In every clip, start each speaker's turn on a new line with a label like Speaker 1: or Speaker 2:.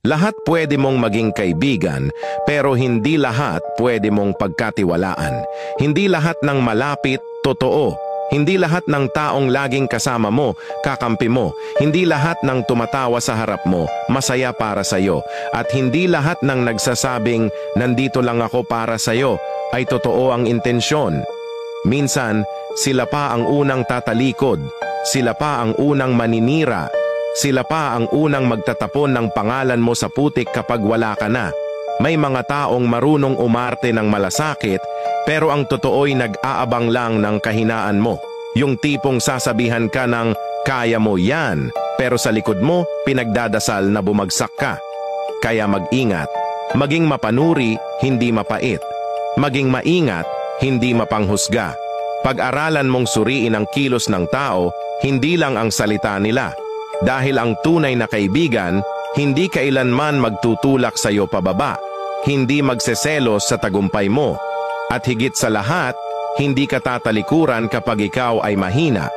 Speaker 1: Lahat pwede mong maging kaibigan, pero hindi lahat pwede mong pagkatiwalaan. Hindi lahat ng malapit, totoo. Hindi lahat ng taong laging kasama mo, kakampi mo. Hindi lahat ng tumatawa sa harap mo, masaya para sa'yo. At hindi lahat ng nagsasabing, nandito lang ako para sa'yo, ay totoo ang intensyon. Minsan, sila pa ang unang tatalikod. Sila pa ang unang maninira. Sila pa ang unang magtatapon ng pangalan mo sa putik kapag wala ka na. May mga taong marunong umarte ng malasakit, pero ang totoo'y nag-aabang lang ng kahinaan mo. Yung tipong sasabihan ka ng, kaya mo yan, pero sa likod mo, pinagdadasal na bumagsak ka. Kaya mag-ingat. Maging mapanuri, hindi mapait. Maging maingat, hindi mapanghusga. Pag-aralan mong suriin ang kilos ng tao, hindi lang ang salita nila. Dahil ang tunay na kaibigan, hindi kailanman magtutulak sa iyo pababa, hindi magseselos sa tagumpay mo, at higit sa lahat, hindi ka tatalikuran kapag ikaw ay mahina.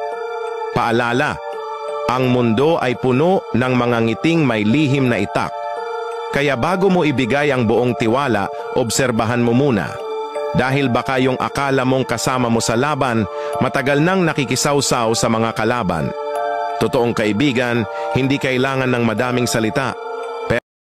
Speaker 1: Paalala, ang mundo ay puno ng mga ngiting may lihim na itak. Kaya bago mo ibigay ang buong tiwala, obserbahan mo muna. Dahil baka yung akala mong kasama mo sa laban, matagal nang nakikisawsaw sa mga kalaban. Totoong kaibigan, hindi kailangan ng madaming salita.